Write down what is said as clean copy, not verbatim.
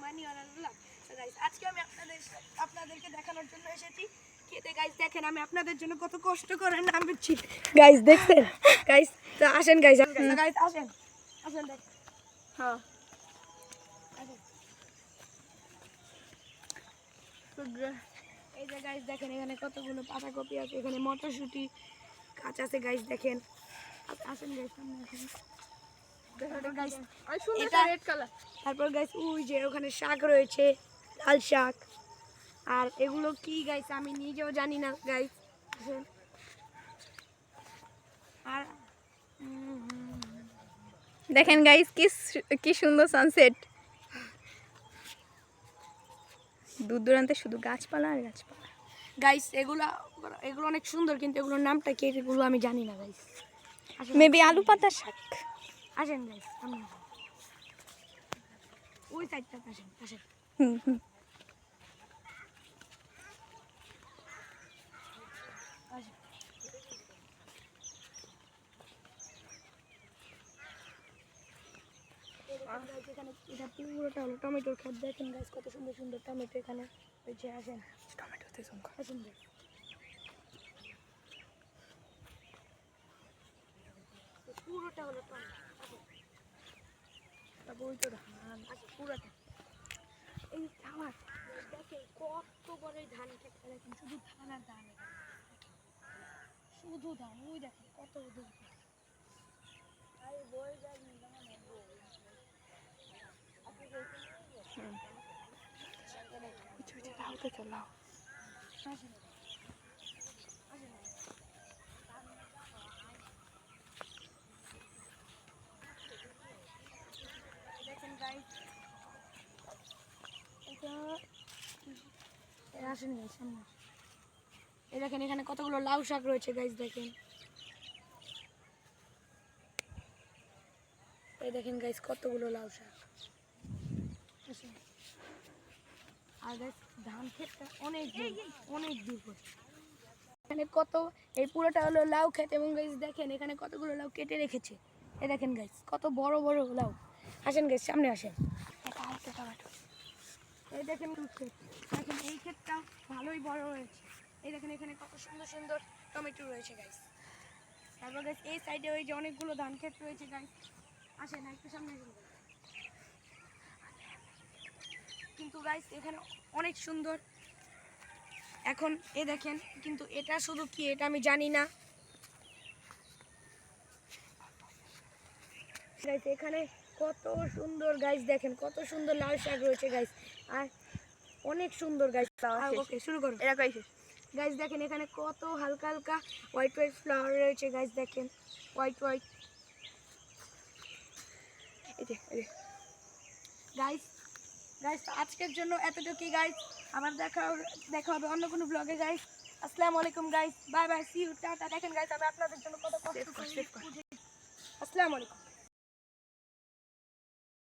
Funny or blog. So guys আজকে আমি আপনাদেরকে দেখানোর জন্য এসেছি খেতে। গাইস দেখেন আমি আপনাদের জন্য কত কষ্ট করে নামছি গাইস, দেখছেন গাইস? তো আসেন গাইস, গাইস আসেন আসেন দেখেন। হ্যাঁ এই যে গাইস দেখেন এখানে কতগুলো পাতাকপি আছে, এখানে মটরশুঁটি গাছ আছে গাইস দেখেন। আসেন গাইস সামনে আসেন। তারপর গাইস ওই যে ওখানে শাক রয়েছে, লাল শাক। আর এগুলো কি গাইস আমি নিজেও জানি না গাইস। আর দেখেন গাইস কি সুন্দর সানসেট। দূর দূরান্তে শুধু গাছপালা আর গাছপালা। গাইস এগুলো অনেক সুন্দর, কিন্তু এগুলোর নামটা কি এগুলো আমি জানি না গাইস। মেবি আলু পাতা শাক। আসেন গাইস সামনে ওই সাইডটা আসেন আসেন। এখানে এটা পুরোটা হলো টমেটোর ক্ষেত। দেখেন গাছ কত সুন্দর সুন্দর টমেটো এখানে হয়েছে। আসেন টমেটোতে জুম কর। আসেন গাইস, পুরোটা হলো টমেটো। তারপর ওই তো ধান আছে পুরোটা। এই ধান দেখেন কত বড় এই ধান ক্ষেতটা, দেখেন শুধু ধান আর ধান, শুধু ধান। ওই দেখেন কত দূর দেখেন গাইস। আসেন গাইস সামনে। এই দেখেন এখানে কতগুলো লাউ শাক রয়েছে গাইস দেখেন। এই দেখেন গাইস কতগুলো লাউ শাক। আর গাইস ধান ক্ষেতটা অনেক দূর করে। এখানে কত এই পুরোটা হলো লাউ ক্ষেত, এবং গাইস দেখেন এখানে কতগুলো লাউ কেটে রেখেছে। এই দেখেন গাইস কত বড় বড় লাউ। আসেন গাইস সামনে আসেন। এই দেখেন ক্ষেত, দেখেন এই ক্ষেতটা ভালোই বড় হয়েছে। এই দেখেন এখানে কত সুন্দর সুন্দর টমেটো রয়েছে গাইস। তারপর গাইস এই সাইডে ওই যে অনেকগুলো ধান ক্ষেত রয়েছে গাইস। আসেন একটু সামনে আসেন। কিন্তু গাইস এখানে অনেক সুন্দর। এখন এই দেখেন, কিন্তু এটা শুধু কি এটা আমি জানি না গাইস। এখানে কত সুন্দর গাইস, দেখেন কত সুন্দর লাল শাক রয়েছে গাইস। আর অনেক সুন্দর গাইস। ওকে শুরু করো। এরা কইছে গাইস দেখেন এখানে কত হালকা হালকা হোয়াইট হোয়াইট ফ্লাওয়ার রয়েছে গাইস। দেখেন হোয়াইট হোয়াইট। গাইস গাইস আজকের জন্য এতটুকুই গাইস। আবার দেখা হবে অন্য কোনো ব্লগে গাইস। আসসালামু আলাইকুম guys, bye bye, see you, tata. দেখেন গাইস আমি আপনাদের জন্য কত কষ্ট করি। আসসালামু আলাইকুম।